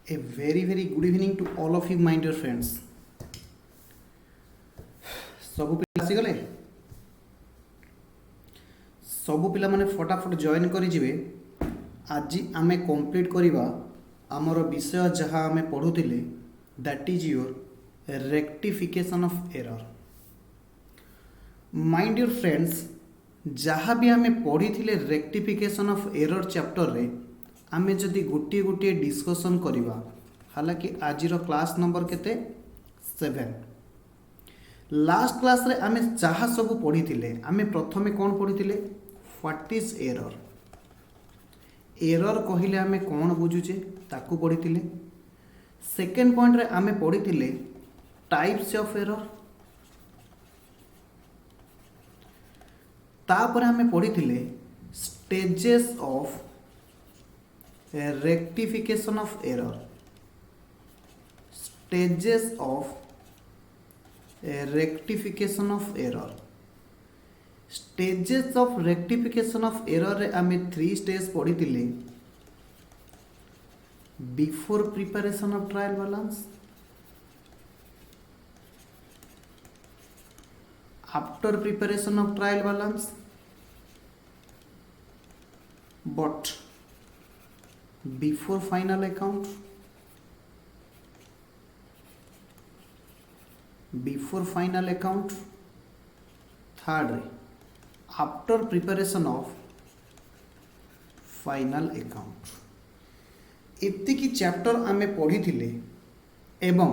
A very good evening to all of you, my dear friends. ସବୁ ପିଲା ଆସିଗଲେ? ସବୁ ପିଲାମାନେ ଫଟାଫଟ ଜଏନ୍ କରିଯିବେ। ଆଜି ଆମେ କମ୍ପ୍ଲିଟ୍ କରିବା ଆମର ବିଷୟ ଯାହା ଆମେ ପଢ଼ୁଥିଲେ, that is your rectification of error. My dear friends, ଯାହା ବି ଆମେ ପଢ଼ିଥିଲେ ରେକ୍ଟିଫିକେସନ୍ ଅଫ୍ ଏରର୍ ଚାପ୍ଟରରେ, ଆମେ ଯଦି ଗୋଟିଏ ଗୋଟିଏ ଡିସ୍କସନ୍ କରିବା, हालांकि आजिर क्लास नंबर केते 7। लास्ट क्लास रे आमे जहाँ सब पढ़ी थिले, आमे प्रथमे कौन पढ़ी थिले? What is error. एरर कहिले आमे कौन बुझुचे ताकू पढ़ी थिले। सेकेंड पॉइंट रे आमे पढ़ी थिले टाइप्स ऑफ एरर। तापर आमे पढ़ी थिले stages of rectification of error. Stages of rectification of error. Stages of rectification of error रे आमे 3 स्टेज पढ़ी थिले। Before preparation of trial balance, after preparation of trial balance, but before final account, before final account, third after preparation of final account. एतिकी chapter आमे पढ़ी थिले एवं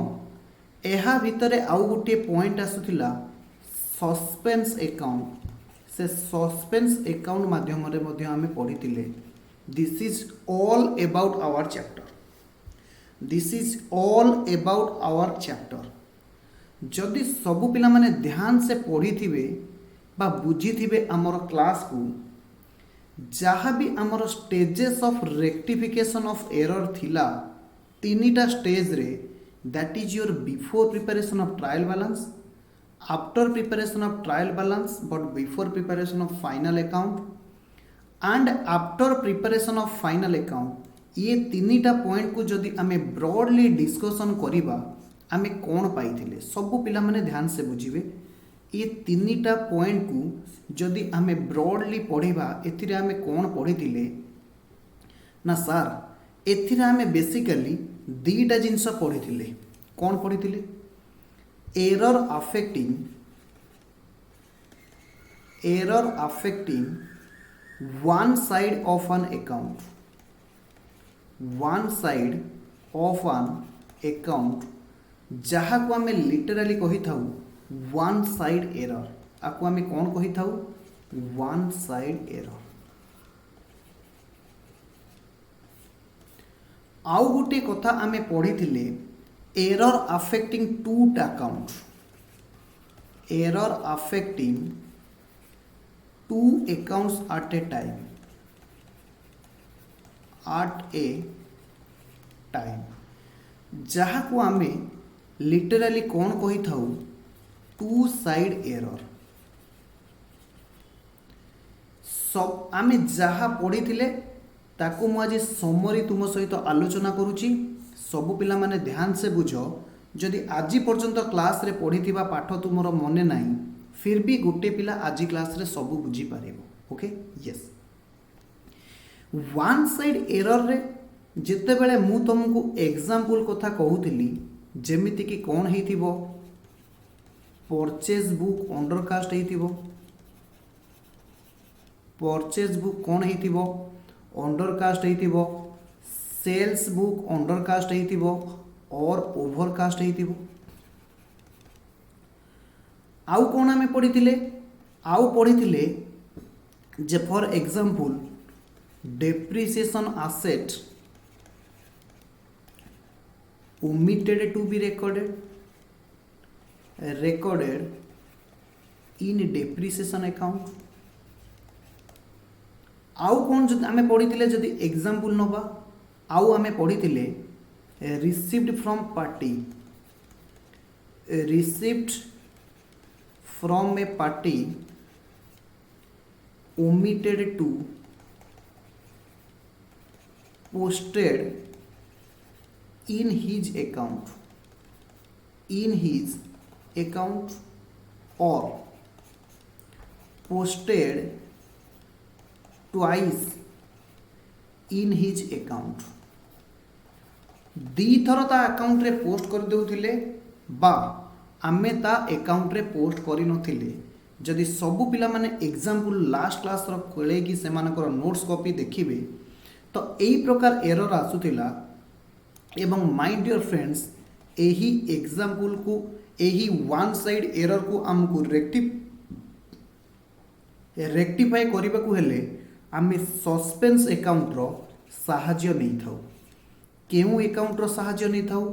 एहा भितरे आउ गोटे पॉइंट आसुथिला सस्पेंस अकाउंट। से सस्पेंस अकाउंट माध्यम रे मध्ये आमे पढ़ी थिले। This is all about our chapter. This is all about our chapter. जदि सबु पिला माने ध्यान से पढ़ी थिबे बा बुझी थिबे आमर क्लास को, जहाँ भी आमर stages of rectification of error थिला, तीनिटा स्टेज रे, that is your before preparation of trial balance, after preparation of trial balance but before preparation of final account and after preparation of final account. ये तीनिटा point को जदि आमे broadly discussion करिबा, आमे कौन पाइथिले सबु पिला माने ध्यान से बुझिबे। ये तीनिटा पॉइंट को जदि आमे ब्रॉडली पढ़िबा, एथिरे आमे कौन पढ़िथिले ना सर, एथिरे आमे बेसिकली दीटा जिंस पढ़िथिले। कौन पढ़िथिले? Error affecting one side of an account. One side of an account जहाँ को आमे लिटराली कही थाउ वन साइड एरर। आपको आमे कौन कही थाउ? One side error. आउ गोटे कथा आमे पढ़ी थिले, error affecting two account. Error affecting two accounts at a time. At a time जहाँ को आमे लिटराली कौन कही थाउ? To side error. सब आमे जहाँ पढ़ी थिले ताकू मु आज समरी तुम सहित आलोचना करुची। सबु पिला माने ध्यान से बुझ। जदि आज पर्यंत क्लास रे पढ़ी थिबा पाठ तुमर मने नाही, फिर भी गोटे पिला आज क्लास रे सबु बुझी पारिबो। Okay, yes. One side error रे जेते बेले मु तुमको एग्जांपल कथा कहूतिली, जेमिति कि कौन हेतिबो? परचेज बुक अंडरकास्ट हेतिबो। परचेज बुक कौन हेतिबो? अंडरकास्ट हेतिबो। सेल्स बुक अंडरकास्ट हेतिबो और ओवरकास्ट हेतिबो। आउ कौन आमे पढ़िथिले? आउ पढ़िथिले जे for example depreciation asset omitted to be recorded in depreciation account। आउ कौन जो आमे पढ़िथिले जदि एग्जांपल नबा, आउ आमे पढ़िथिले received from party. Received from a party omitted to posted in his account, in his account, or posted twice in his account. दी थर ता अकाउंट रे पोस्ट कर देउथिले बा आमे ता अकाउंट रे पोस्ट करि नथिले जदि सबु पिला माने एग्जांपल लास्ट क्लास रो कोले कि सेमानकर नोट्स कॉपी देखिबे तो एई प्रकार एरर आसुथिला एवं माय डियर फ्रेंड्स एही एग्जांपल को एही वन साइड एरर को हमको रेक्टिफाई करबा को हेले आमे सस्पेंस अकाउंट रो सहाय्य नै थाउ केउ अकाउंट रो सहाय्य नै थाउ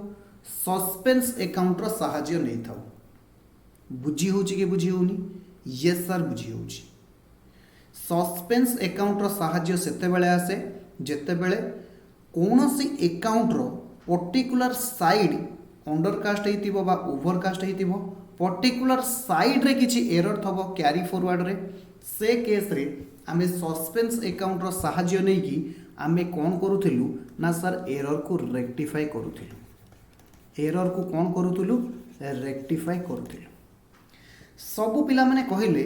सस्पेंस अकाउंट रो सहाय्य नै थाउ बुझी होची के बुझी होनी यस सर बुझी होची सस्पेंस अकाउंट रो सहाय्य सेते बेले आसे जेते बेले कोनोसी अकाउंट रो पर्टिकुलर साइड अंडरकास्ट हेतिबो बा ओवरकास्ट हेतिबो पर्टिकुलर साइड रे किछि एरर थबो कैरी फॉरवर्ड रे से केस रे आमे सस्पेंस अकाउंट रो सहाय्य नै कि आमे कोन करूथिलु ना सर एरर को रेक्टिफाई करूथिलु एरर को कोन करूथिलु रेक्टिफाई करूथिलु सबु पिला माने कहिले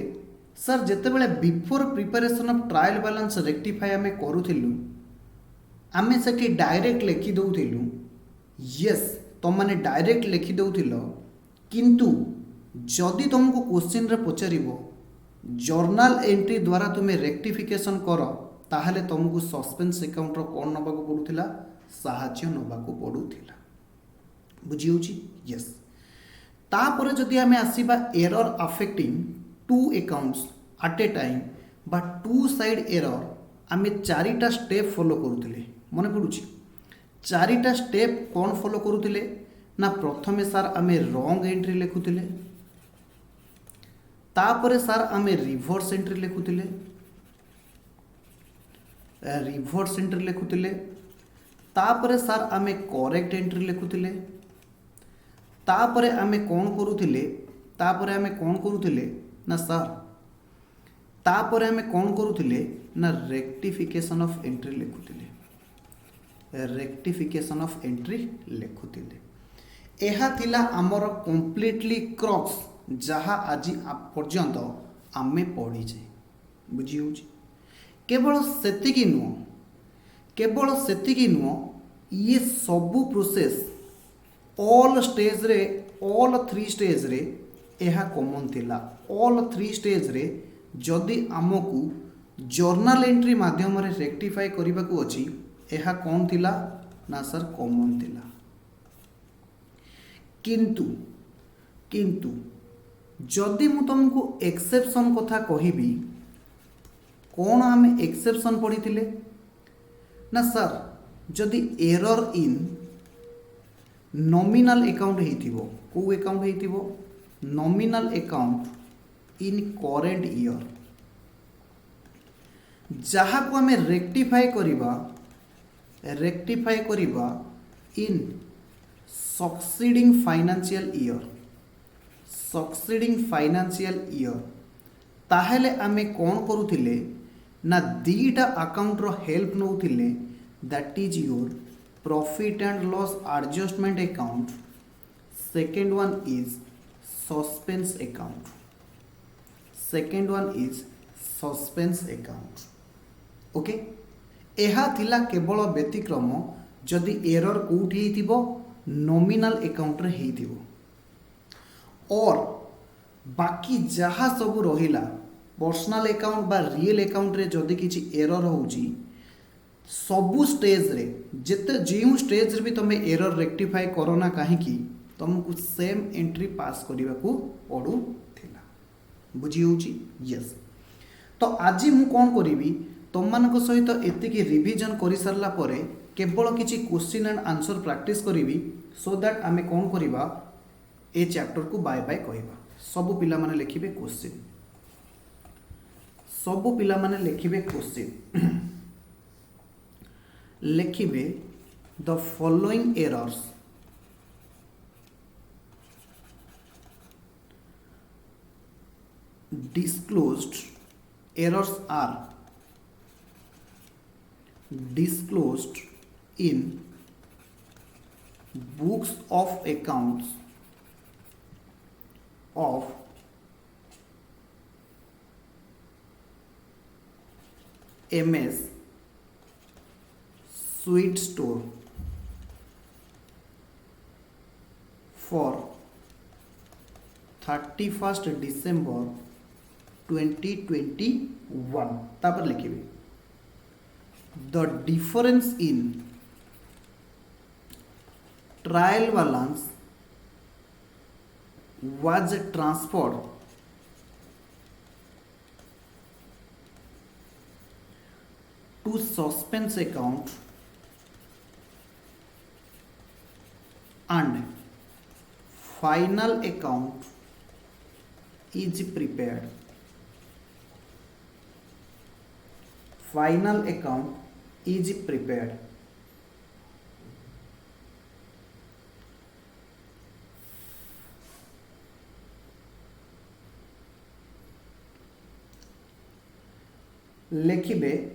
सर जेते बेले before preparation of trial balance rectify आमे करूथिलु आमे सेठी डायरेक्ट लिखि दउथिलु यस तुम माने डायरेक्ट लिखि दउथिलो किंतु जदि तुमको क्वेश्चन रे पचारिबो जर्नल एंट्री द्वारा तुम्हें रेक्टिफिकेशन करो ताहले तुमको सस्पेंस अकाउंट रो कोन नबाको पडुथिला सहाय्य नबाको पडुथिला बुझी होची यस तापर जदि हमें आसीबा error affecting two accounts at a time बा टू साइड एरर आमे चारिटा स्टेप फॉलो करूथिले मने पडुची चारिटा स्टेप कोन फॉलो करूथिले ना प्रथमे सर आमे रॉन्ग एंट्री लिखुथिले तापर सर आमे रिवर्स एंट्री लिखुथिले रिवर्स एंट्री लिखुथिले तापर सर आमे करेक्ट एंट्री लिखुथिले तापर आमे कोन करूथिले तापर आमे कोन करूथिले ना सर तापर आमे कोन करूथिले ना रेक्टिफिकेशन ऑफ एंट्री लिखुथिले रेक्टिफिकेशन ऑफ एंट्री लिखुथिले एहा थिला हमर कंप्लीटली क्रक्स जहाँ आज पर्यंत आमे पढ़ी जे बुझी होची केवल सेतिकी नुह ये सबू प्रोसेस ऑल स्टेज रे ऑल थ्री स्टेज रे एहा कॉमन थिला ऑल थ्री स्टेज रे जदि आमको जर्नल एंट्री माध्यम रे रेक्टिफाई करबा को अछि एहा कोन थिला ना सर कॉमन थिला किंतु जदि मु तुमको एक्सेप्शन कथा कहिबी कौन आम एक्सेप्शन पढ़ी थिले ना सर जदि एरर इन नॉमिनल अकाउंट हेतिबो को अकाउंट हेतिबो nominal account in current year जहाँ को आम रेक्टिफाई करिबा इन सक्सीडिंग फाइनेंशियल ईयर ताहेले आमे कोन करूथिले ना दीटा अकाउंट रो हेल्प नउथिले that is your profit and loss adjustment account second one is suspense account okay एहा थिला केवल व्यतिक्रम जदि एरर कोठी हेतिबो नॉमिनल अकाउंट रे हेतिबो और बाकी जहाँ सब रहिला पर्सनल अकाउंट बा रियल अकाउंट रे जदि किछि एरर होउची सबु स्टेज रे जेते जेउ स्टेज रे भी तमे एरर रेक्टिफाई करो ना काहे कि तुमको सेम एंट्री पास करबा को पड़ू थिला बुझी होउची यस तो आज मु कोन करिवि तुम मानक सहित एतिकी रिवीजन करि सरला परे केवल किछि क्वेश्चन एंड आंसर प्रैक्टिस करिवि सो दैट आमे कोन करिबा ए चैप्टर को बाय बाय कहबा सबु पिला माने लिखिबे क्वेश्चन सबु पिला माने लिखिबे क्वेश्चन लिखिबे the following errors disclosed errors are disclosed in books of accounts of MS Sweet Store for 31st December 2021 तापर लिखिए the difference in trial balance was transferred to suspense account and final account is prepared. Final account is prepared. लिखिबे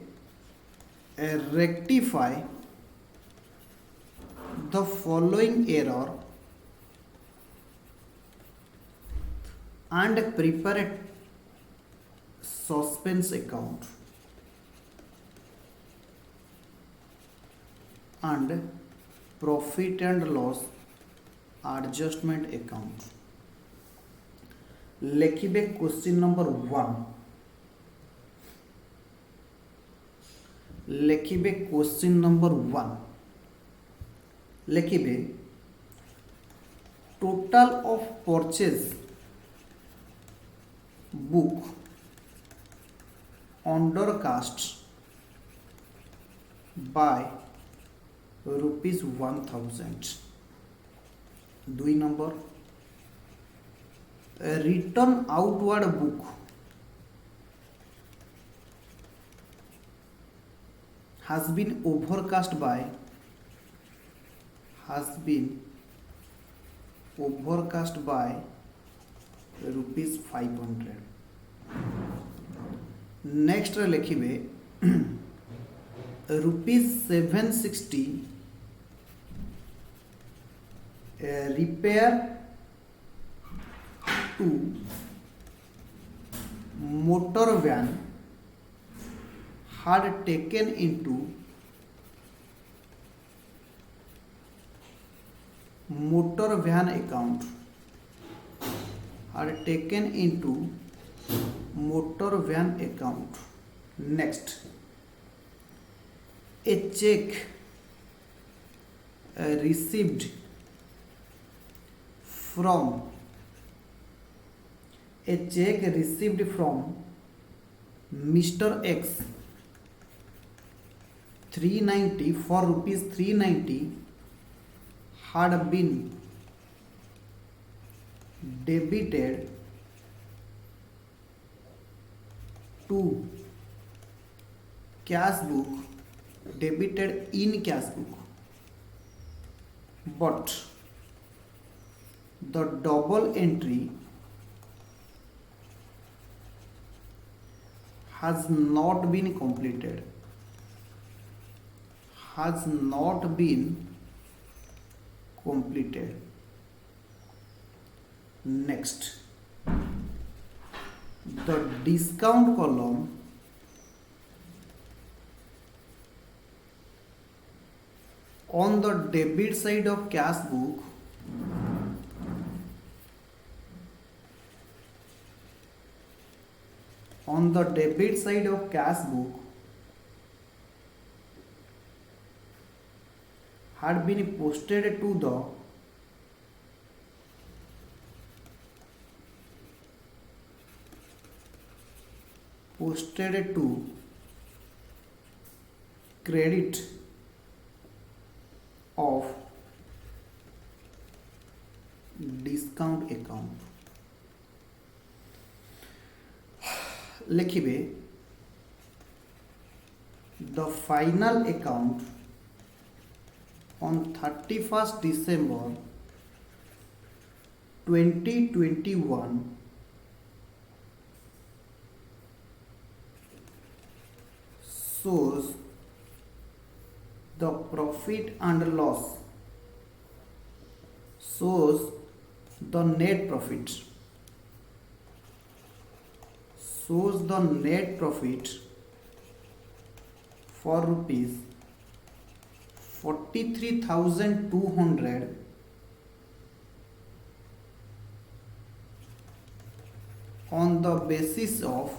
rectify the following error and prepare a suspense account and profit and loss adjustment account. लिखिबे question number 1 लिखिबे question number 1 लिखिबे total of purchase book under cast by ₹1000. 2 number return outward book has been overcast by ₹500. Next लिखिबे ₹760 repair to motor van had taken into motor van account next a check received from Mr. X 390 for ₹390 had been debited to cash book, debited in cash book, but the double entry has not been completed. Next, the discount column on the debit side of cash book had been posted to credit of discount account. लिखिबे the final account on 31st December 2021 shows the profit and loss shows the net profit, shows the net profit for rupees 43,200 on the basis of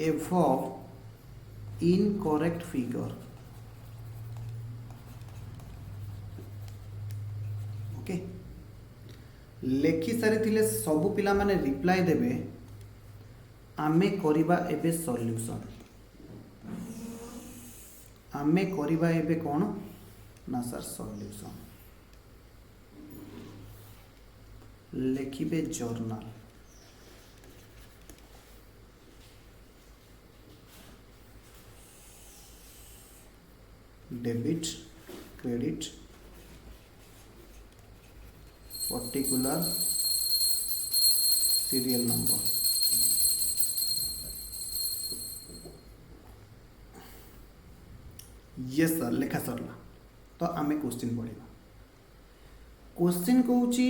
above incorrect figure. Okay लेखि सारी सबु पिला माने reply देबे आमे करिबा एबे solution आमे करिबा एबे कोन ना सर सॉल्यूशन लिखिबे journal debit credit particular serial number yes sir लेखा सरला तो आमे क्वेश्चन पढ़िबा क्वेश्चन कहूची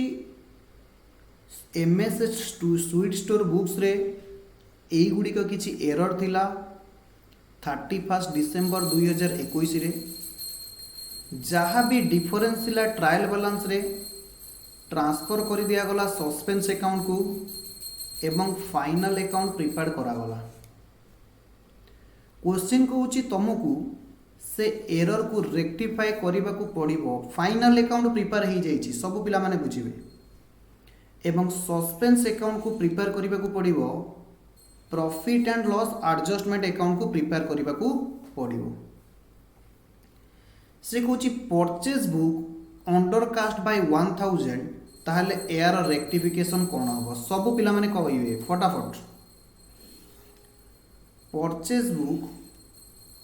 एमएस स्वीट स्टोर बुक्स रे एई गुड़िक किछि एरर थिला 31 डिसेंबर 2021 रे जहाँ भी डिफरेंस थिला ट्रायल बैलेंस रे ट्रांसफर कर दिया गला सस्पेंस अकाउंट को एवं फाइनल अकाउंट प्रिपेयर करा गला क्वेश्चन कहूची तुमको से एरर को रेक्टिफाई करने को पड़ो फाइनल अकाउंट प्रिपेयर हो जाइए सब पिला माने बुझे एवं सस्पेंस अकाउंट को प्रिपेयर करने को पड़ो profit and loss adjustment account को प्रिपेयर करने को पड़ो से कहूँ purchase book under cast by 1000 ताहले एयर रेक्टिफिकेशन कौन हम सब पिला माने कहिबे फटाफट परचेज बुक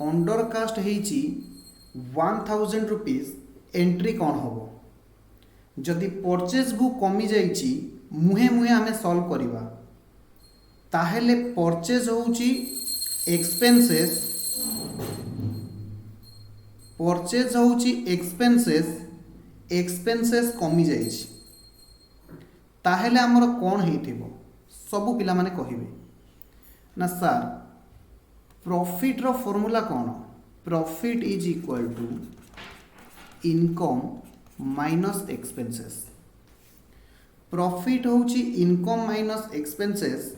अंडर कास्ट हेची 1000 रुपीज एंट्री कौन हम जदि परचेज बुक कमी जाइछि मुहे मुहे आमे सॉल्व करिबा ताहले परचेज होउछि एक्सपेंसेस परचेज होउछि एक्सपेंसेस कमी जाइछि ताहले हमर कोन हेइथिबो सब पिला माने कहिबे ना सर प्रॉफिट रो फार्मूला कोन profit is equal to income minus expenses profit होउछि इनकम माइनस एक्सपेंसेस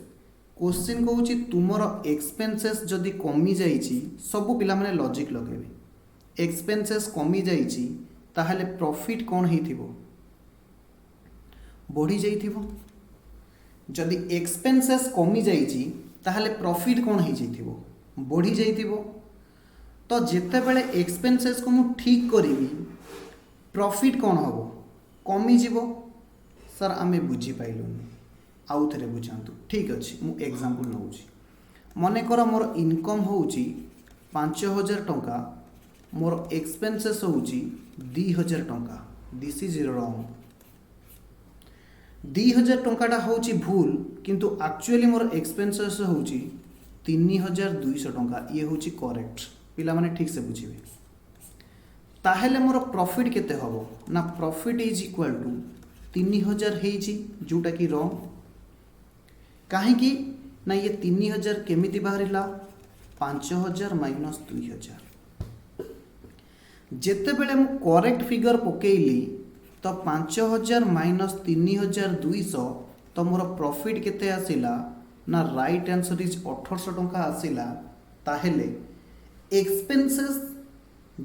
क्वेश्चन कहूछि तुमर एक्सपेंसेस जदि कमी जाइछि सब पिला माने लॉजिक लगेबे एक्सपेंसेस कमी जाइछि ताहले प्रॉफिट कोन हेइथिबो बढ़ी जाइथिबो जदि एक्सपेंसेस कमी जाइछि ताहले प्रॉफिट कोन हेइ जाइथिबो बढ़ी जाइथिबो तो जेते बेले एक्सपेंसेस को मु ठीक करिवि प्रॉफिट कोन हबो कमी जीवो सर आमे बुझी पाइलुनी आउ थरे बुझांतु ठीक अछि मु एग्जांपल नउछि मने कर मोर इनकम होउछि 5000 टंका मोर एक्सपेंसेस होउछि 2000 टंका दिस इज रॉन्ग 2000 टंकाटा होउछि भूल किंतु एक्चुअली मोर एक्सपेंसेस होउछि 3200 टंका ये होउछि करेक्ट पिला माने ठीक से बुझिबे ताहेले मोर प्रॉफिट केते हबो ना प्रॉफिट इज इक्वल टू 3000 हेइछि जोटा कि रॉन्ग काहे कि ना ये 3000 केमिति बाहरिला 5000 माइनस 2000 जेते बेले मु करेक्ट फिगर पकेइली तो 5000 माइनस 3200 तो मोर प्रॉफिट केते आसिला ना राइट आंसर इज 1800 टंका आसिला ताहेले एक्सपेंसेस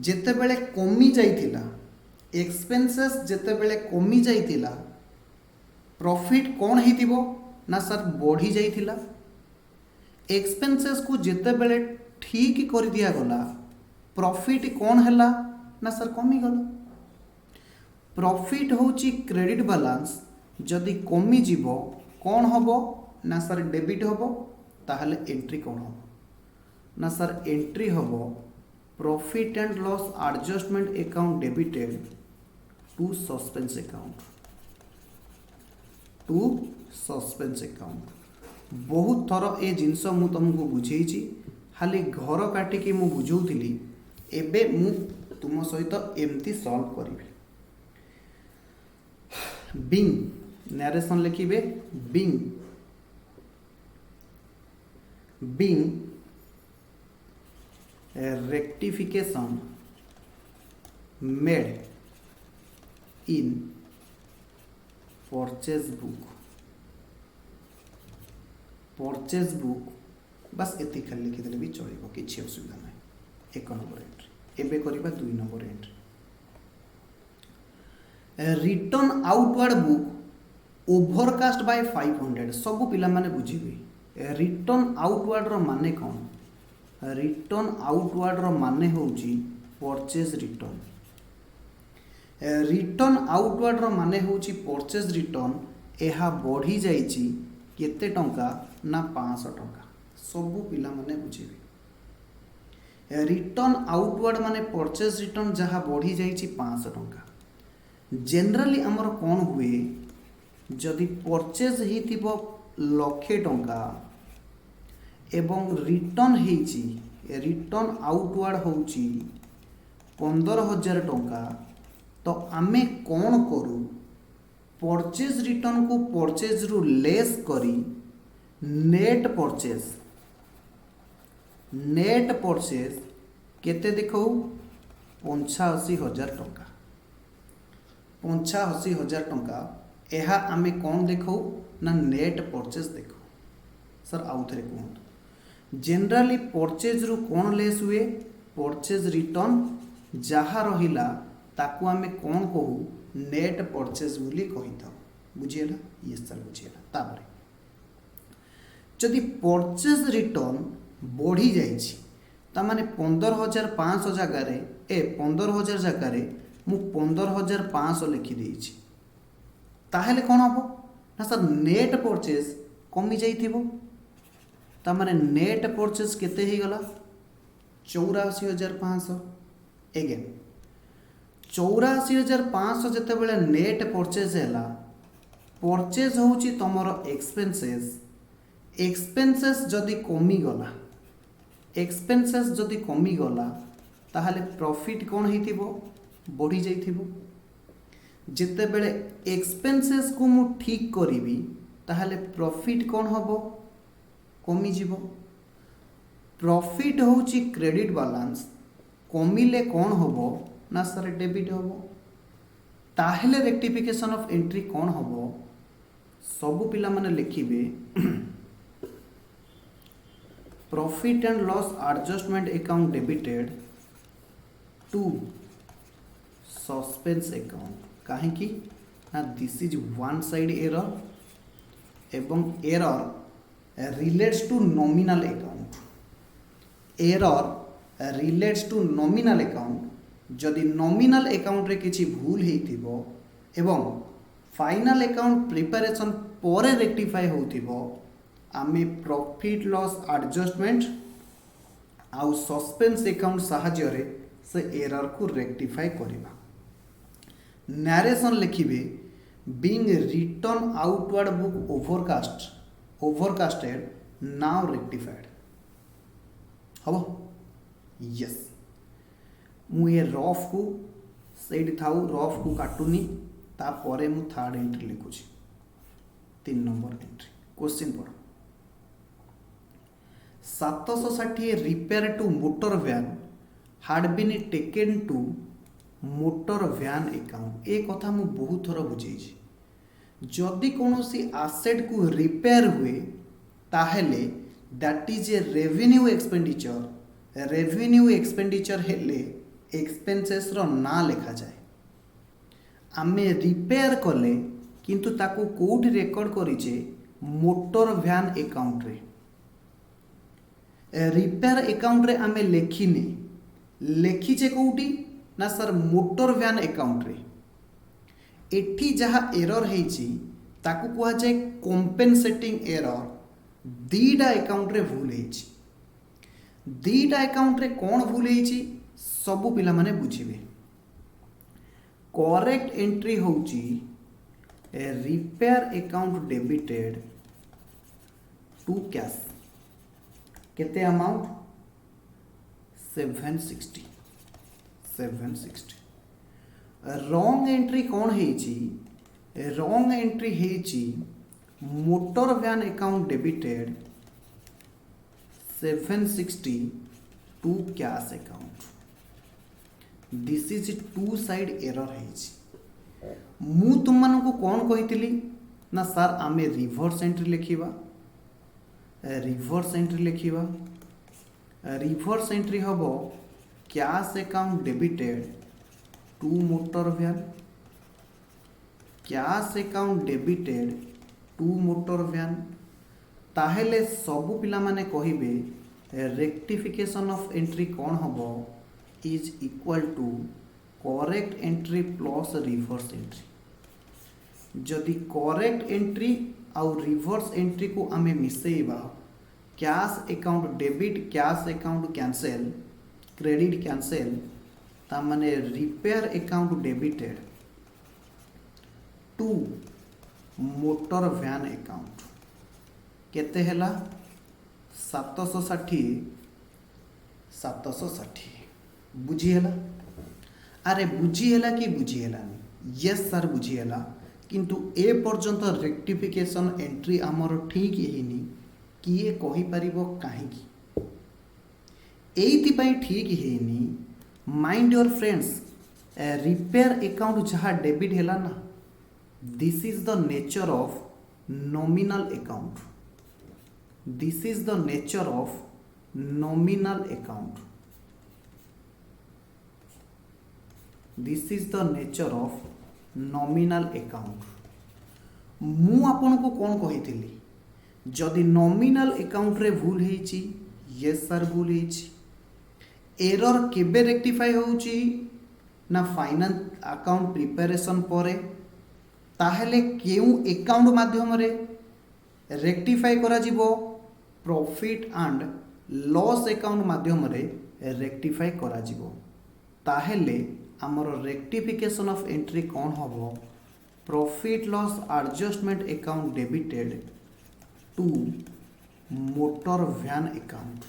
जेते बेले कमी जाइतिला एक्सपेंसेस जेते बेले कमी जाइतिला प्रॉफिट कोन हेतिबो ना सर बढ़ी जाइतिला एक्सपेंसेस को जेते बेले ठीक कर दिया गला प्रॉफिट कोन हला ना सर कमी गला प्रॉफिट होची क्रेडिट बैलेंस जदि कमी जीवो कोन हबो ना सर डेबिट हबो ताहले एंट्री कोन हबो ना सर एंट्री हबो profit and loss adjustment account debited to suspense account बहुत थर ए जिनस मु तुमको बुझेइछि खाली घर काटिकी मु बुझौथिली एबे मु तुम सहित एमती सॉल्व करिवि बिंग नरेशन लिखिए being being rectification made in purchase book बस एति खाली लिखिदेले भी चलो किसी असुविधा ना। एक नंबर एंट्री एबे करबा 2 number entry return outward book overcast bye 500 सब पिला माने बुझिबे रिटर्न आउटवर्ड रो माने कौन रिटर्न आउटवर्ड रो माने होउची परचेज रिटर्न रिटर्न आउटवर्ड रो माने होउची परचेज रिटर्न एहा बढ़ी जाइची केते टंका ना 500 टंका सब पिला माने बुझिबे रिटर्न आउटवर्ड माने परचेज रिटर्न जहाँ बढ़ी जाइची 500 टंका जनरली आमर कौन हुए जदि परचेज होइतिबो लक्षे टंका एवं रिटर्न हेची रिटर्न आउटवर्ड होची 15,000 टंका तो आमे कौन करू परचेज रिटर्न को परचेज रु लेस करी नेट परचेज केते देखो 85,000 टंका 85,000 टंका एहा आमे कौन देखो ना नेट परचेज देखो सर आउ थे कहूँ जनरली परचेज रु कौन लेस हुए परचेज रिटर्न जहाँ रहिला ताकू आमे कौन कहू नेट परचेज बोली कही था बुझीला ये सर बुझीला तापरे जदि परचेज रिटर्न बढ़ी जाइछि ता माने 15,500 जगार 15,000 जगार मु 15,500 लिखि देइछि ताहेले कौन हम ना सर नेट परचेज कमी जाइथिबो ता माने नेट परचेज केते ही गला 84,500 एगेन 84,500 जते बेले नेट परचेज हैला परचेज होउची तमरो एक्सपेंसेस जदि कमी गला ताहले प्रॉफिट कौन हेतिबो बढ़ी जाइथिबो जिते बेले एक्सपेंसेस को मु ठीक करिवि ताहले प्रॉफिट कौन हबो कमी जीवो प्रॉफिट होउची क्रेडिट बैलेंस कमिले कौन हबो ना सर डेबिट हबो ताहले रेक्टिफिकेशन ऑफ एंट्री कौन हबो सब पिला माने लिखिबे profit and loss adjustment account debited to suspense account काहे कि ना this is one side error एवं error relates to nominal account जदि नॉमिनल अकाउंट रे किछि भूल हेतिबो एवं फाइनल अकाउंट प्रिपरेशन परे रेक्टिफाई होतिबो आमे प्रॉफिट लॉस एडजस्टमेंट आउ सस्पेंस अकाउंट सहाय्य रे से एरर को रेक्टिफाई करिबा नरेशन लिखिबे being return outward book overcasted now rectified हबो यस मु ये रफ को सेड थाउ रफ को काटुनी ता परे मु थर्ड एंट्री लिखुची 3 नंबर एंट्री क्वेश्चन पढ़ 760 repair to motor van had been taken to motor van account ए कथा मु बहुत थर बुझेछि जदि कोनोसी एसेट को रिपेयर हुए ताहेले that is a revenue expenditure हेले एक्सपेंसेस रो ना लिखा जाए आमे रिपेयर कले किंतु ताको कोठी रेकॉर्ड करिचे मोटर वैन अकाउंट रे रिपेयर अकाउंट रे आमे लेखिने लेखिचे कोठी ना सर मोटर वैन अकाउंट रे एठी जहाँ एरर हेची ताकू कुआ जाए कॉम्पेनसेटिंग एरर दीटा अकाउंट रे भूल हेची दीटा अकाउंट रे कौन भूल हेची सबु पिला माने बुझिबे करेक्ट एंट्री होची repair account debited to cash केते अमाउंट 760 रॉन्ग एंट्री कौन हेची रॉन्ग एंट्री हेची motor van account debited 760 to cash account. This is two side error है। मु तुम मानक कौन कही ना सर आमे रिवर्स एंट्री लिखा। रिवर्स एंट्री लिखा। रिवर्स एंट्री हम cash account debited to motor van. Cash account debited to motor van. ताहेले सबु पिला माने कहिबे रेक्टिफिकेशन ऑफ एंट्री कौन हबो is equal to correct entry plus reverse entry. जदि करेक्ट एंट्री आउ रिवर्स एंट्री को आमे मिसेइबा cash account debit cash account cancel credit cancel ता माने repair account debited to motor van account केते हेला 760 760 बुझीला। अरे बुझीला कि बुझीलानी यस सर बुझीला किंतु ए पर्यंत रेक्टिफिकेशन एंट्री आमर ठीक हेनी किए कहि परिबो काहेकि एइति ठीक हेनी। Mind your friends repair account जहाँ डेबिट हेला ना this is the nature of nominal account. This is the nature of nominal account. This is the nature of nominal account. मु आपन को कौन कही जदि नॉमिनल अकाउंट रे भूल हेची यस सर भूल हेची। एरर केबे रेक्टिफाई होउची ना फाइनेंस अकाउंट प्रिपरेशन परे ताहेले केउ अकाउंट माध्यम रे रेक्टिफाई करा जिवो प्रॉफिट एंड लॉस अकाउंट माध्यम रे रेक्टिफाई करा जिवो। ताहेले हमर रेक्टिफिकेशन ऑफ एंट्री कौन हबो profit loss adjustment account debited to motor van account.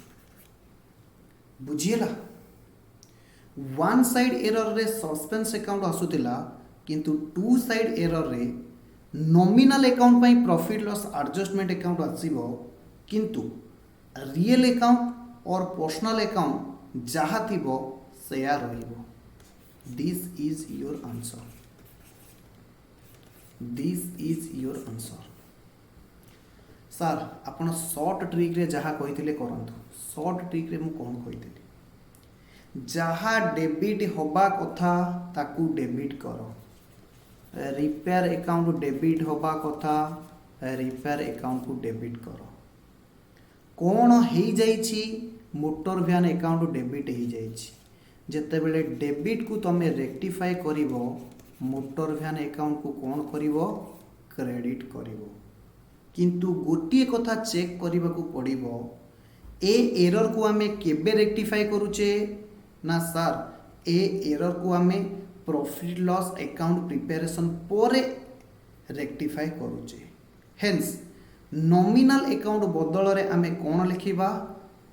बुझीला वन साइड एरर रे सस्पेंस अकाउंट आसुतिला किंतु टू साइड एरर रे नॉमिनल अकाउंट पई प्रॉफिट लॉस एडजस्टमेंट अकाउंट आसीबो किंतु रियल अकाउंट और पर्सनल अकाउंट जहाँ थिबो सेया रहिबो। This is your answer. This is your answer. Sir आपण शॉर्ट ट्रिक रे जहाँ कही करंतु। शॉर्ट ट्रिक रे मु कौन कही जहाँ डेबिट होबा कथा ताकू डेबिट करो। रिपेयर अकाउंट डेबिट होबा कथा रिपेयर अकाउंट को डेबिट करो। कौन हो जाइछि मोटर वैन अकाउंट डेबिट हो जाइछि जेते बेले डेबिट को तमे रेक्टिफाई करिवो मोटर वैन अकाउंट को कौन करिवो क्रेडिट करिवो। किंतु गोटे कथा चेक करने को पड़ो ए एरर को आमे केबे रेक्टिफाई करूचे ना सर ए एरर को आमे प्रॉफिट लॉस अकाउंट प्रिपरेशन पोरे रेक्टिफाई करूचे। हेन्स नॉमिनल अकाउंट बदल रे आमे कौन लिखिबा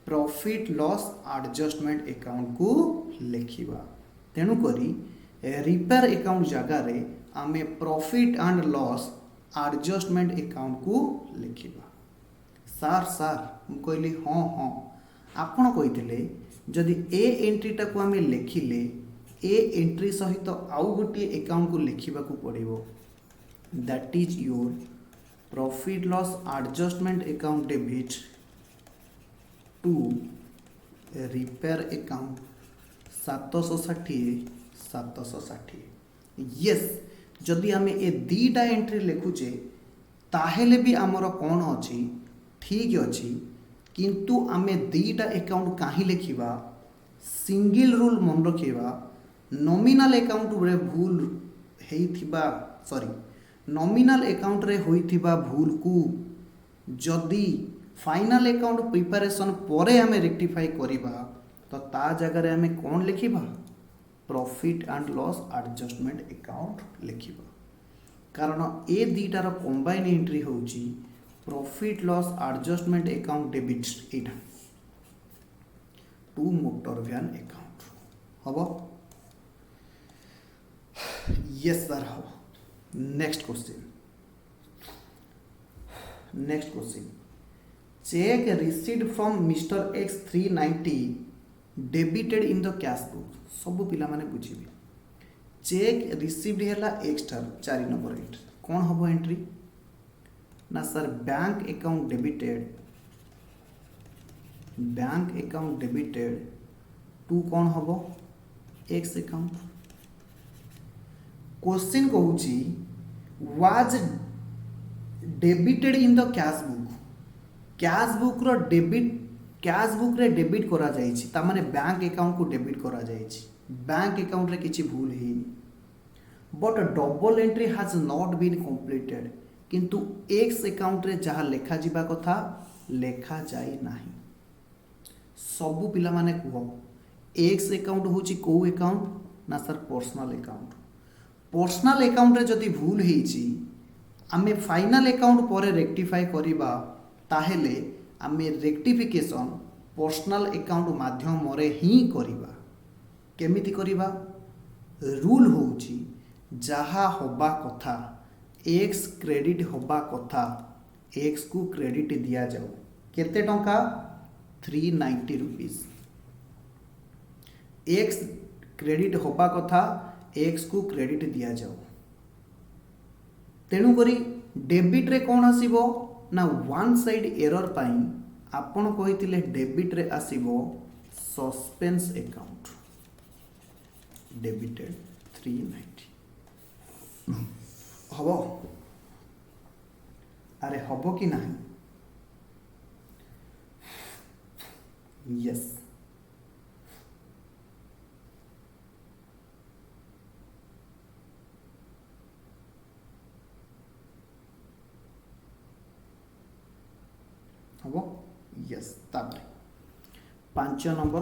प्रॉफिट लॉस एडजस्टमेंट अकाउंट को लिखिबा। तेणु करी रिपेयर अकाउंट जगह रे आमे profit and loss adjustment account को लिखिबा। सार सार मु कहली हाँ हाँ आपण कही जदि ए एंट्रीटा को आमे लिखिले ए एंट्री सहित आउ गोटे अकाउंट को लिखा पड़ो that is your profit loss adjustment account debit to repair account 760 760। Yes जदि आमे ए दीटा एंट्री लिखुचे ताहेले भी आमर कौन अच्छी ठीक अच्छी किंतु आमे दीटा अकाउंट कहीं लिखा सिंगल रूल मन रखा नॉमिनल अकाउंट रे भूल हेइथिबा सॉरी नॉमिनल अकाउंट रे होइथिबा भूल को जदि फाइनल अकाउंट प्रिपरेशन परे आमे रेक्टिफाई करिबा तो ता जगह रे आमे कौन लिखिबा profit and loss adjustment account लिखिबा। कारण ए दीटार कंबाइन एंट्री होउची profit loss adjustment account debit एटा टू मोटर वैन अकाउंट हबो। यस सर हबो। Next question cheque received from mister X 390 debited in the cash book सब पिला माने बुझिबे चेक रिसीव्ड हैला एक्स ठार 4 नंबर एंट्री कौन हबो एंट्री ना sir bank account debited to कौन हबो X account question कहूची was debited in the cash book रो डेबिट करा जाइछि ता माने बैंक अकाउंट को डेबिट करा जाइछि बैंक अकाउंट रे किछि भूल हेनी but double entry has not been completed किंतु एक्स अकाउंट रे जहाँ लेखा जिबा कथा लेखा जाई नाही सबु पिला माने कह एक्स अकाउंट होची को अकाउंट ना सर पर्सनल अकाउंट रे जदि भूल हेची आमे फाइनल अकाउंट पर रेक्टिफाई करिबा ताहेले आमे रेक्टिफिकेशन पर्सनल अकाउंट माध्यम रे ही करिबा केमिति करिबा रूल होची जहाँ होबा कथा एक्स क्रेडिट होबा कथा एक्स को क्रेडिट दिया जाऊ केते टंका 390 रुपीस एक्स क्रेडिट होबा कथा एक्स को क्रेडिट दिया जाऊ तेणु करी डेबिट रे कौन आसीबो ना वन साइड एरर पाई आपण कहितिले डेबिट रे आसीबो सस्पेंस अकाउंट डेबिटेड 390 हबो अरे हबो कि नहीं यस हबो यस तापर 5 नंबर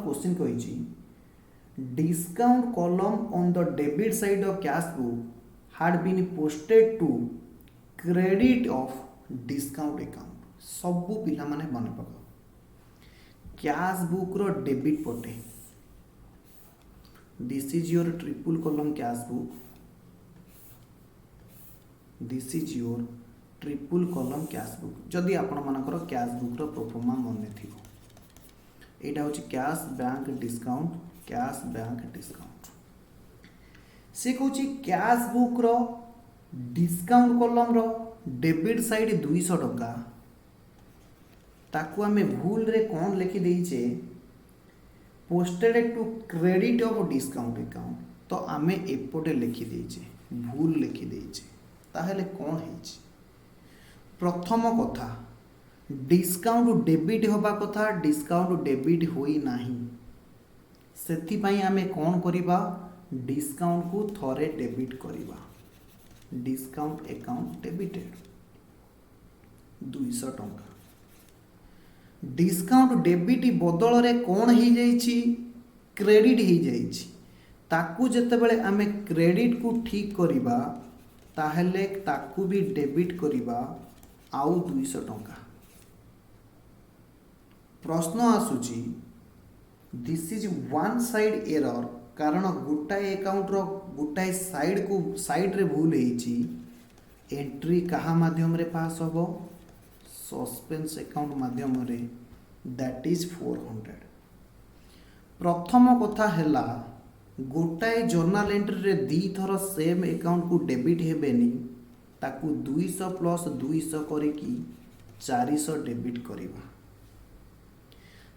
क्वेश्चन कहिछि discount column on the debit side of cash book had been posted to credit of discount account सबु पिला माने बने पका कैश बुक रो डेबिट पटे this is your triple column cash book this is your triple column cash book जदि आपण मानकर कैश बुक रो परफॉर्मा मन थिबो एटा होची कैश बैंक डिस्काउंट से कहूँ कैश बुक रो डिस्काउंट कॉलम रो डेबिट साइड 200 टंका ताकू आमे भूल रे कौन लिखि देइछे posted to credit of discount account तो आमे एपोटे लिखि देइछे भूल लिखि देइछे ताहेले कौन हेछि प्रथम कथा डिस्काउंट डेबिट होबा कथा डिस्काउंट डेबिट होई नाही सेथिपाई आमे कौन करिबा डिस्काउंट को थरे डेबिट करिबा डिस्काउंट अकाउंट डेबिटेड 200 टंका डिस्काउंट डेबिट बदल रे कौन ही जाइछि क्रेडिट ही जाइछि ताकू जेतेबेले आमे क्रेडिट को ठीक करिबा ताहेले ताकू भी डेबिट करिबा आउ 200 टंका प्रश्न आसुची this is one side error कारण गोटाए अकाउंट रो गोटाए साइड रे भूल हेची एंट्री कहा माध्यम रे पास होबो सस्पेंस अकाउंट माध्यम रे दैट इज 400 प्रथम कथा हैला गोटाए जर्नल एंट्री रे दी थर सेम अकाउंट को डेबिट हेबेनी ताकू 200 प्लस 200 करिकी 400 डेबिट करिबा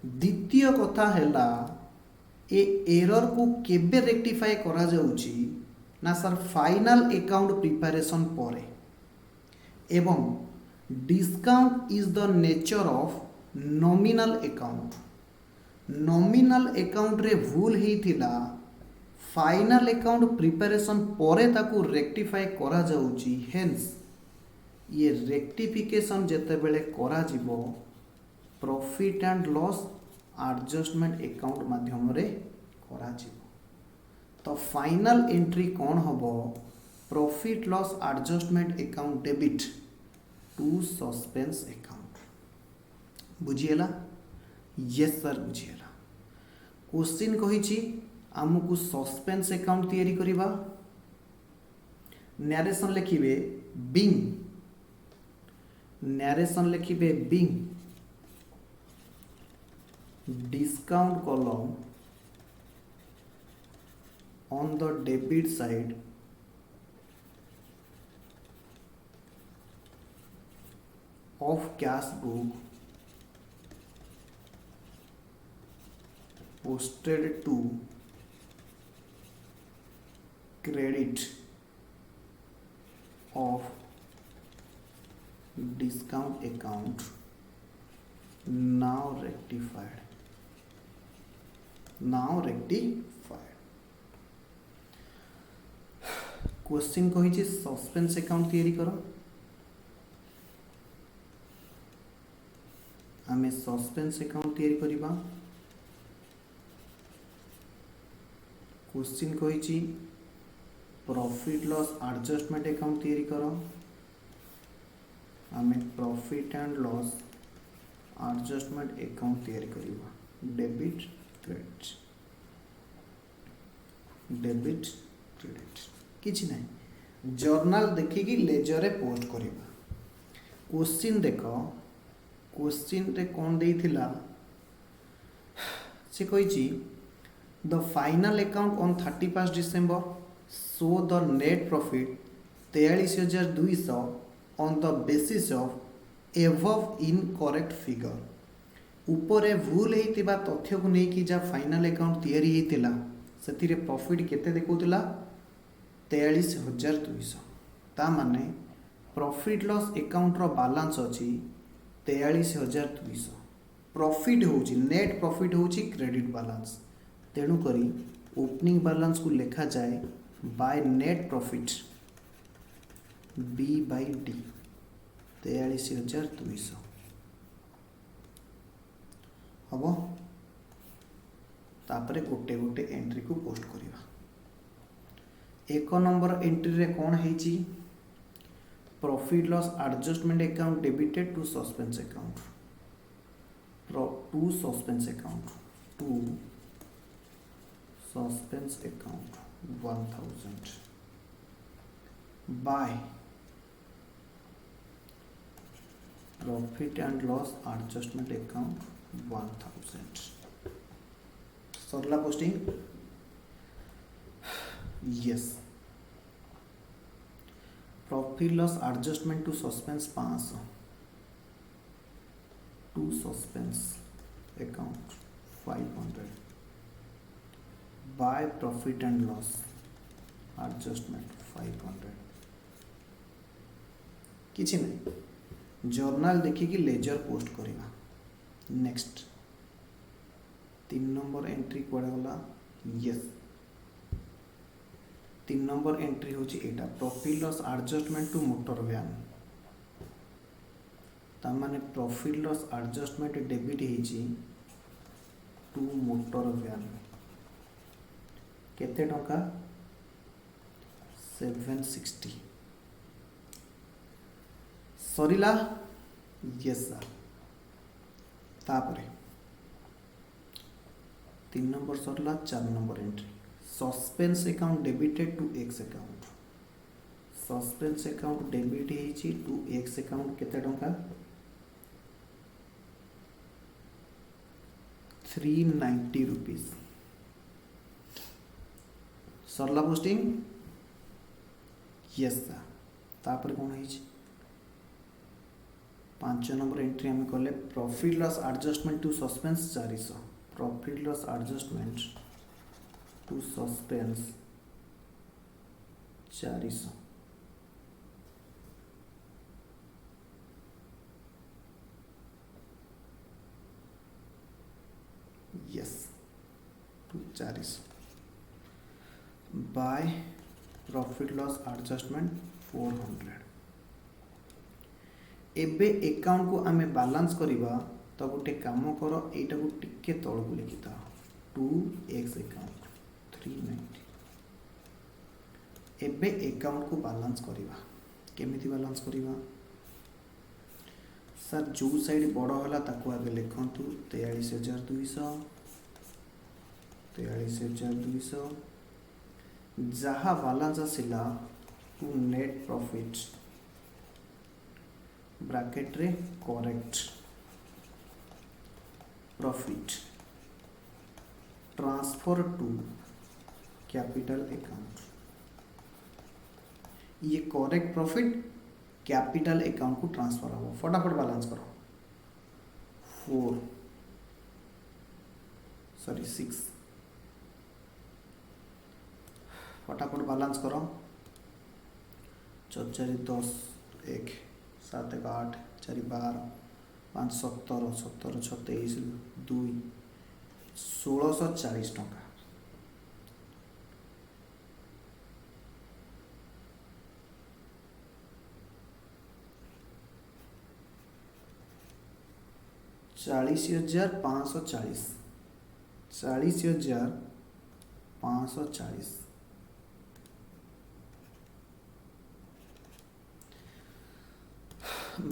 द्वितीय कथा हैला ए एरर को केबे रेक्टिफाई करा जाउची ना सर फाइनल अकाउंट प्रिपरेशन परे एवं discount is the nature of nominal account रे भूल हेथिला फाइनल अकाउंट प्रिपरेशन परे ताकू रेक्टिफाई करा जाउची हेंस ये रेक्टिफिकेशन जेतेबेले करा जिवो profit and loss adjustment account माध्यम रे करा जिवो तो फाइनल एंट्री कौन होबो profit loss adjustment account debit to suspense account बुझिएला यस सर बुझिएला क्वेश्चन कहिछि आमको सस्पेंस अकाउंट तैयारी करिबा न्यारेसन लिखिबे बीइंग, न्यारेसन लिखिबे being discount column on the debit side of cash book posted to credit of discount account now rectified. Question कही suspense account तैयारी कर, आम सस्पेंस अकाउंट तैयारी करिबा। क्वेश्चन कही प्रॉफिट लॉस एडजस्टमेंट अकाउंट तैयारी कर, आम profit and loss adjustment account तैयारी करिबा। डेबिट क्रेडिट, डेबिट क्रेडिट किछि नहीं, जर्नल देखिकी लेजर रे पोस्ट करिबा। क्वेश्चन देख, क्वेश्चन रे कोन देइथिला से कहिछि the final account on 31 December show the net profit 43,200 on the basis of above incorrect figure. उपरे भूल होइतिबा तथ्य को नहीं कि जा फाइनल अकाउंट तैयारी होइतिला सेतिरे प्रॉफिट केते देखौतिला 43,200। ता माने प्रॉफिट लॉस अकाउंट रो बैलेंस अछि 43,200। प्रॉफिट होउची नेट प्रॉफिट होउची क्रेडिट बैलेंस, तेणु करी ओपनिंग बैलेंस को लिखा जाए by net profit B by D 43,200 हम। तापरे गोटे गोटे एंट्री को पोस्ट करिवा। एक नंबर एंट्री रे कौन है profit loss adjustment account debited to suspense account, to suspense account 1000 by profit and loss adjustment account 1000। सरला posting yes. Profit loss adjustment to suspense 500 to suspense account 500 by profit and loss adjustment 500 किछि नहीं, journal देखिकी ledger post करिवा। Next 3 number entry कुआडे गला, yes 3 number entry होची एटा profit loss adjustment to motor van. ता माने प्रॉफिट लॉस एडजस्टमेंट डेबिट हेची टू मोटर वैन केते टंका 760 सरीला, यस सर। तापरे 3 नंबर सरला। 4 number entry suspense account debited to X account, suspense account debit हेची टू एक्स अकाउंट केते टंका 390 रुपीस सरला पोस्टिंग, यस सर। तापर कौन है 5 नंबर एंट्री आम कले profit loss adjustment to suspense 400, profit loss adjustment to suspense 400 yes to 400 by profit loss adjustment 400। एबे अकाउंट को आमे बैलेंस करिबा तो गोटे काम कर एटा को टिके तळ को लिखिता 2x अकाउंट 390। एबे अकाउंट को बैलेंस करिबा केमिति बैलेंस करिबा सर जो साइड बड़ होला ताको आगे लिखंतु 43,200 43,200 जहा बैलेंस आसिला टू नेट प्रॉफिट ब्रैकेट रे correct profit transfer to capital account. ये करेक्ट प्रॉफिट कैपिटल अकाउंट को ट्रांसफर हो। फटाफट बैलेंस करो। 6 फटाफट बैलेंस करो। 4 4 10 1 7 1 8 4 12 5 17 17 6 23 2 1640 टंका। चालीस हजार 540 40,540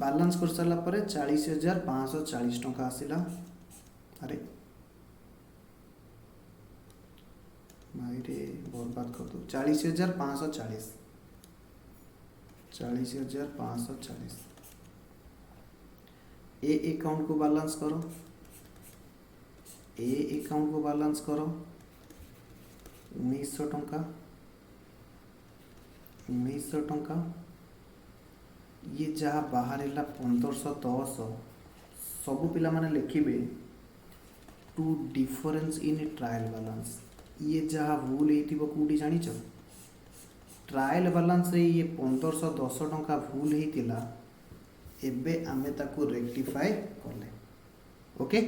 बैलेंस कर सारा पर 40,540 टंका आसिला। अरे भाई रे बर्बाद कर दो। 40,540 ए अकाउंट को बैलेंस करो। ए अकाउंट को बैलेंस करो 1900 टंका 1900 टंका। ये जहाँ बाहर 1510 सबू पिला माने लिखिबे to difference in trial balance. ये जहाँ भूल होइतिबो कोडी जानिच ट्रायल बैलेंस रे ये 1510 टंका भूल होइतिला। एबे आमे ताको रेक्टिफाई करले। ओके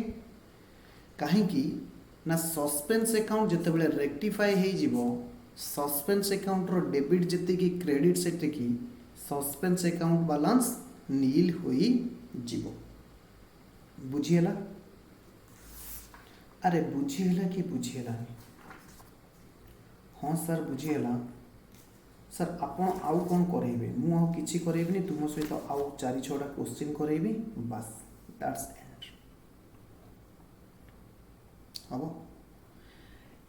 कहीं ना सस्पेंस अकाउंट जिते बड़े रेक्टिफाई हो जिवो सस्पेंस अकाउंट रो डेबिट जिते की क्रेडिट सेते की सस्पेंस अकाउंट बैलेंस नील होई जिवो। बुझिएला? अरे बुझिएला कि बुझिएला? हाँ सर बुझिएला। सर आपण आउ कौन करेबे? मु आउ किछि करेबनी। तुम सहित आउ 4-6टा क्वेश्चन करेबी बस दैट्स एंड। अब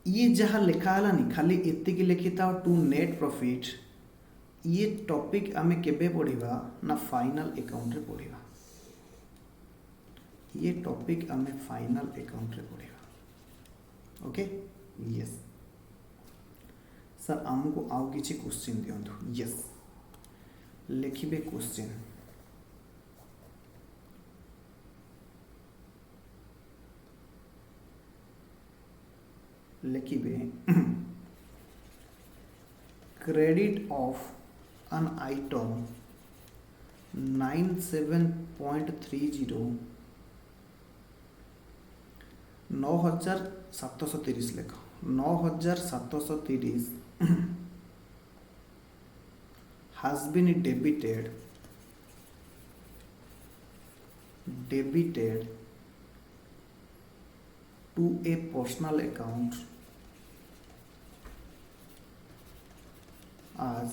ये जहाँ लिखा हलानी खाली एति की लिखिता टू नेट प्रॉफिट। ये टॉपिक आमे केबे पढ़िबा ना फाइनल अकाउंट रे पढ़िबा। ये टॉपिक आमे फाइनल अकाउंट रे पढ़िबा। ओके यस सर आमको आउ किछि क्वेश्चन दियंतु। यस लिखिबे क्वेश्चन। लिखिबे क्रेडिट ऑफ an item 97.30 9730 लेख 9730 has been debited to a personal account as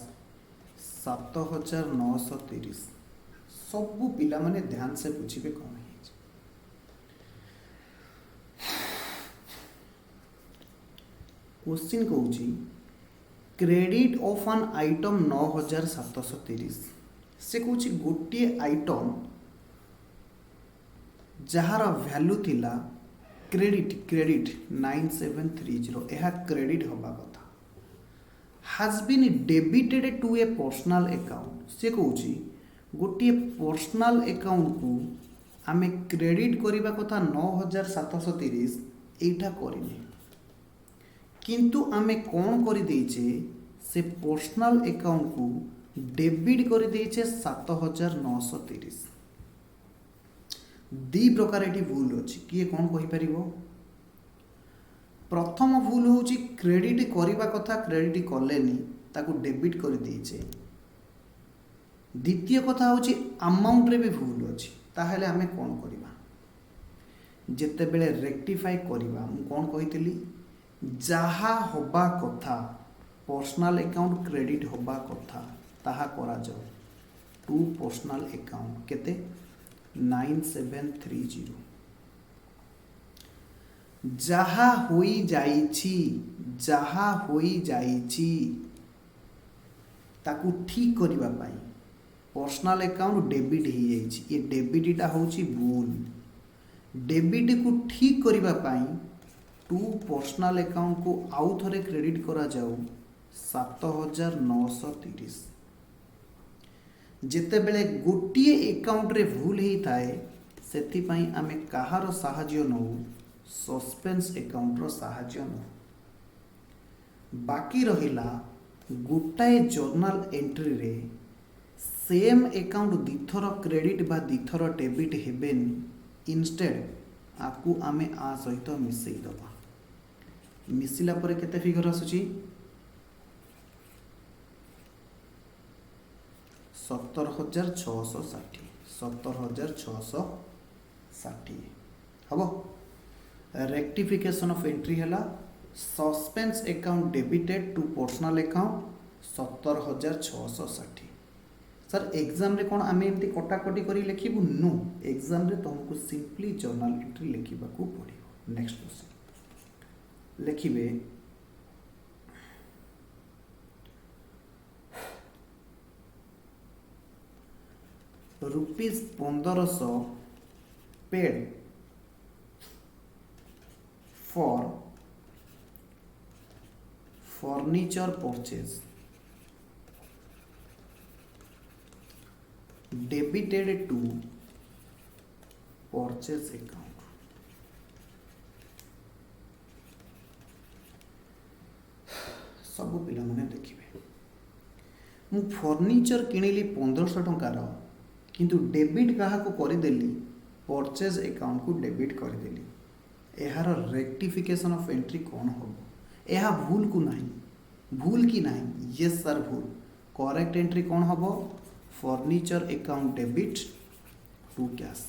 7,930। सबू पिला माने ध्यान से बुझिबे कौन है। क्वेश्चन कहूँ क्रेडिट ऑफ एन आइटम 9,730। से कहूँ गोटे आइटम जार वैल्यू थिला क्रेडिट 9730 यह क्रेडिट हवा कथा has been debited to a personal account। से कहूँ गोटे पर्सनाल अकाउंट को आमे क्रेडिट करबा कथा 9,730 एटा करिने किंतु आमे कौन कर देचे से पर्सनाल अकाउंट को डेबिट कर देचे 7,930। दी प्रकार एटी भूल अछि किए कौन कहि परिबो? प्रथम भूल होची क्रेडिट करबा कथा क्रेडिट कलेनी ताको डेबिट कर देचे। द्वितीय कथा होची अमाउंट रे भी भूल अछि। ताहेले आमे कौन करिबा? जेते बेले रेक्टिफाई करिबा मु कौन कहितली जहा होबा कथा पर्सनल अकाउंट क्रेडिट होबा कथा ताहा करा जाओ टू पर्सनल अकाउंट केते 9730 जहा होई जाइछि ताकू ठीक करिबा पाई पर्सनल अकाउंट डेबिट हो जाइए, ये डेबिटा हूँ भूल। डेबिट को ठीक करिबा पाई टू पर्सनल अकाउंट को आउ थरे क्रेडिट करा जाऊ 7,930। जेतेबेले गोटिए अकाउंट रे भूल ही थाए सेथिपाई आमे कहार साहाଯ୍य नौ सस्पेंस अकाउंट रो साहाଯ୍य नौ। बाकी रहिला गोटाए जर्नल एंट्री रे सेम अकाउंट दिथर क्रेडिट बा दिथर डेबिट हेबेनी, इनस्टेड आकु आमे आ सहित मिसई दबा। मिसिला परे केते फिगर आसुची 17,660 17,660 हम। रेक्टिफिकेशन ऑफ एंट्री है suspense account debited to personal account 17,660। Sir exam रे कौन आम एमती कटाकटी कर लिखू नो, एग्जाम रे तुमको सिंपली जर्नल एंट्री लिखा पड़ो। नेक्स्ट क्वेश्चन लिखिए ₹1500 paid for furniture purchase debited to purchase account. सब पिला माने देखिए मु फर्नीचर किनिली 1500 टंकार किंतु डेबिट क्या करदेली परचेज अकाउंट को डेबिट करदेली। यार रेक्टिफिकेशन ऑफ एंट्री कौन हम? यह भूल को नहीं, भूल कि नहीं? यस सर भूल। करेक्ट एंट्री कौन हम? Furniture account debit to cash.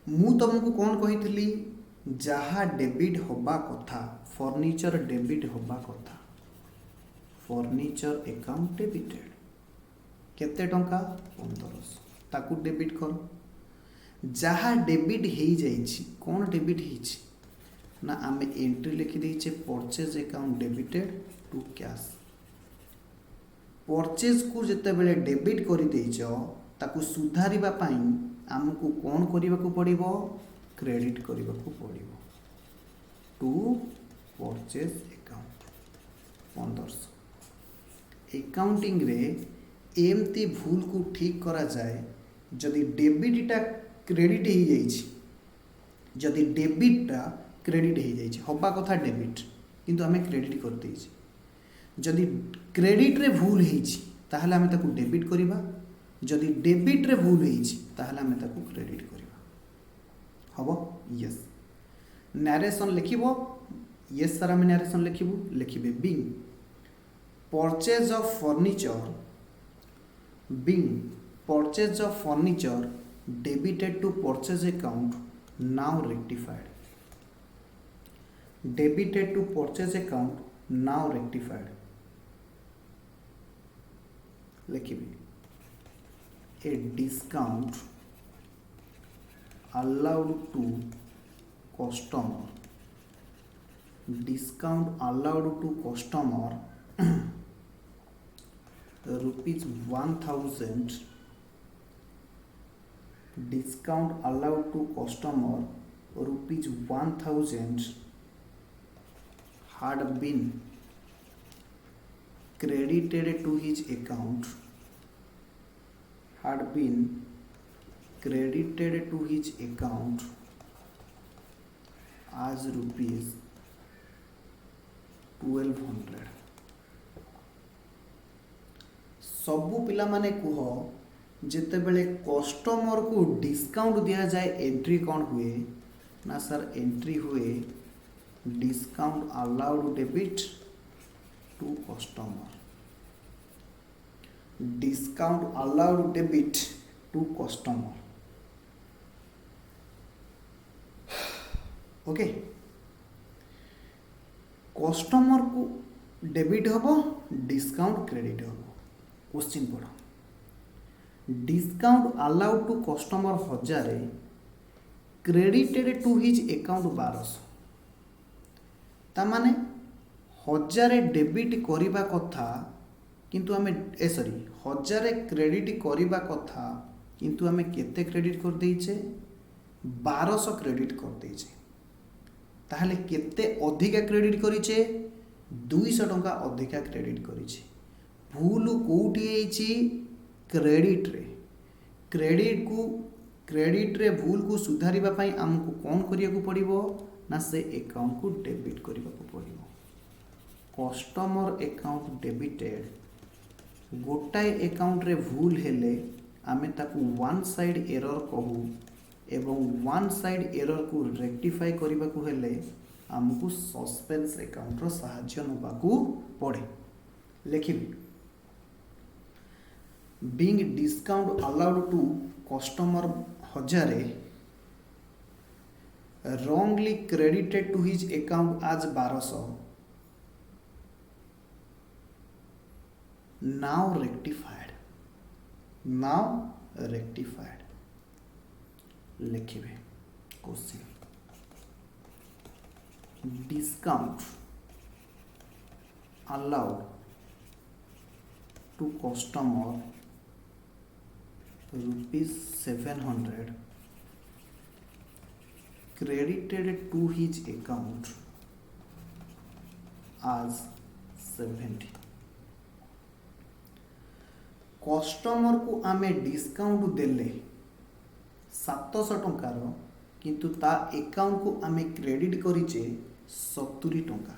मु तुमको कौन कही जहाँ डेबिट होबा कथा फर्नीचर डेबिट होबा कथा फर्नीचर अकाउंट डेबिटेड केते टंका 1500 ताकू डेबिट कर। जहाँ डेबिट हो जाइए कौन डेबिट हो ना आम एंट्री लिखी देचे purchase account debited to cash. Purchase को जिते बेले डेबिट कर देच ताकू सुधारिबा पाई आमको कौन करने को पड़ो? क्रेडिट करने को पड़ो टू परचेज अकाउंट 1500। अकाउंटिंग रे एमती भूल को ठीक करा जाए जदि डेबिटा क्रेडिट हो जाइए, जदि डेबिटा क्रेडिट हो जाइए हवा कथा डेबिट किंतु आमे क्रेडिट कर देइछि। जदि क्रेडिट रे भूल होइछि ताहले आमे ताकू डेबिट करिबा, जदि डेबिट रे भूल होइछि ताहले आमे ताकू क्रेडिट करिबा। हबो? यस। नरेशन लिखिबो यस सर आमे नरेशन लिखिबो लिखिबे being purchase of furniture being purchase of furniture debited to purchase account now rectified debited to purchase account now rectified लिखिए a discount allowed to customer discount allowed to customer ₹1,000 discount allowed to customer ₹1,000 had been credited to his account as ₹1,200। सबू पिला माने कुह जिते बेले customer को discount दिया जाए entry कौन हुए ना सर एंट्री हुए discount allowed debit to customer discount allowed debit to customer. Okay customer को डेबिट हम डिस्काउंट क्रेडिट हम। क्वेश्चन पढ़ discount allowed to customer 1000 credited to his account 1200 ता माने 1000 डेबिट करिबा कथा किंतु आमे सॉरी 1000 क्रेडिट करवा कथा किंतु आमे केते क्रेडिट कर देइछे 1200 क्रेडिट कर देइछे ताहले केते अधिका क्रेडिट करिछे 200 टंका अधिका क्रेडिट करिछे भूल कोठी हेछि क्रेडिट रे क्रेडिट रे भूल को सुधारिबा पई हमको कोन करिया को पड़िबो ना से अकाउंट को डेबिट करिबा को पड़िबो कस्टमर अकाउंट डेबिटेड गोटाए अकाउंट रे भूल हेले आमे ताकू वन साइड एरर कहू एवं वन साइड एरर को रेक्टिफाई करने को हेले आमको सस्पेंस अकाउंट रो सहाय्य नबाकू पड़े लिखिबे being discount allowed to customer 1000 wrongly credited to his account as 1200 now rectified लिखिबे question discount allowed to customer ₹700 credited to his account as 70 customer को आमे डिस्काउंट देले 700 टंकार किंतु ता अकाउंट को आमे क्रेडिट करिचे 70 टंका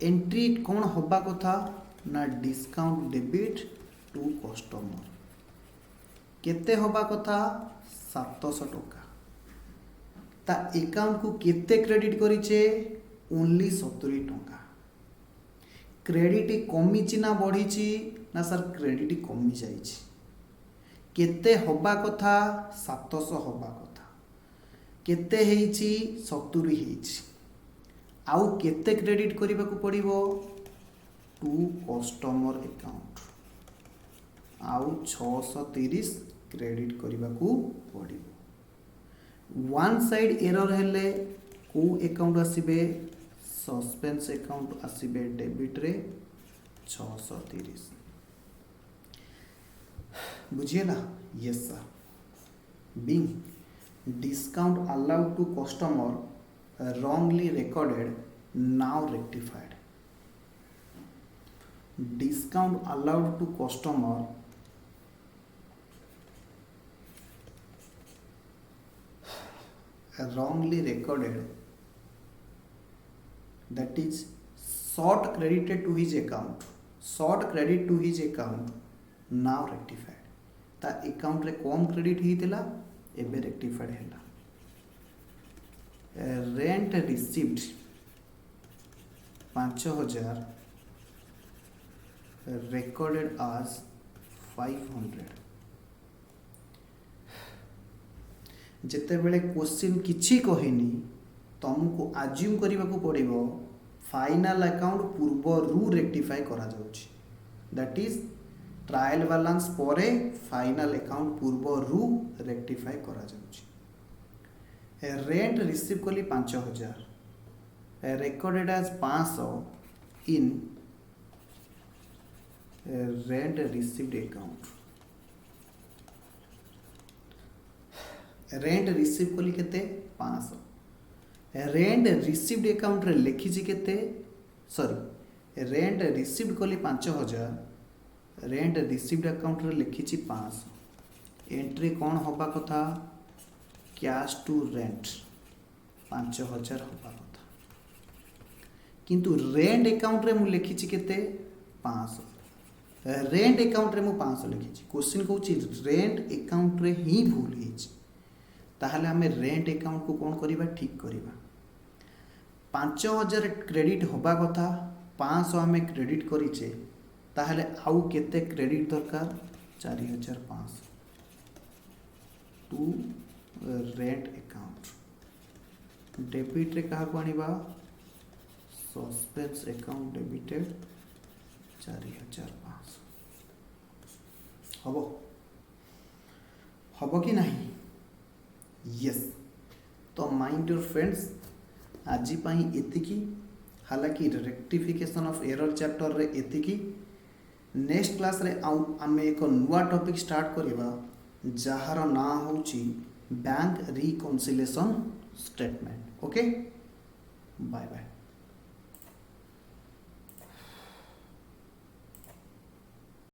एंट्री कौन होबा कथा ना डिस्काउंट डेबिट टू कस्टमर केते होबा कथा 700 टंका ता अकाउंट को केते क्रेडिट करिचे ओनली 70 टंका क्रेडिट कमी ना बढ़ी ना सर क्रेडिट कमी जाइए केते होबा कथा 700 होबा कथा केते हेइची 70 हेइची आउ केते क्रेडिट करबा को पड़िबो टू कस्टमर अकाउंट आउ 630 क्रेडिट करबा को पड़िबो वन साइड एरर हेले को अकाउंट आसीबे सस्पेंस अकाउंट आसीबे डेबिट रे 630 बुझिएला yes sir being discount allowed to customer wrongly recorded now rectified discount allowed to customer wrongly recorded that is short credited to his account short credit to his account now rectified ता account रे कम credit हितिला एबे rectified हैला rent received 5000 recorded as 500 जेते बेले question किछि कहिनी तुमको assume करबा को पड़िबो फाइनल अकाउंट पूर्व रेक्टिफाई करा जाउछि दैट इज ट्रायल बैलेंस परे फाइनल अकाउंट पूर्व रेक्टिफाई करा जाउछि रेंट रिसीव कली 5000 recorded as 500 in rent received account rent receive कली केते 500 रेंट रिसीव्ड अकाउंट रे लिखी जी केते सॉरी रेंट रिसीव्ड कली 5000 रेंट रिसीव्ड अकाउंट रे लिखी छी 500 एंट्री कौन होबा कथा कैश टू रेंट 5000 होबा कथा किंतु रेंट अकाउंट रे मु लिखी छी केते 500 रेंट अकाउंट रे मु 500 लिखी छी क्वेश्चन कहूची रेंट अकाउंट रे ही भूल हेछि ताहले हमें रेंट अकाउंट को कौन करिबा ठीक करिबा 5000 क्रेडिट होबा कथा 500 हमें क्रेडिट करिचे ताहले आउ केते क्रेडिट दरकार 4500 टू रेंट अकाउंट डेबिट रे कहा को आनिबा सस्पेंस अकाउंट डेबिटेड 4500 हबो कि नहीं यस तो माय डियर फ्रेंड्स आज पाई एतिकी हालांकि रेक्टिफिकेशन ऑफ एरर चैप्टर रे एतिकी नेक्स्ट क्लास रे आमे एक नुआ टॉपिक स्टार्ट करवा जार ना होची bank reconciliation statement. Okay, bye bye.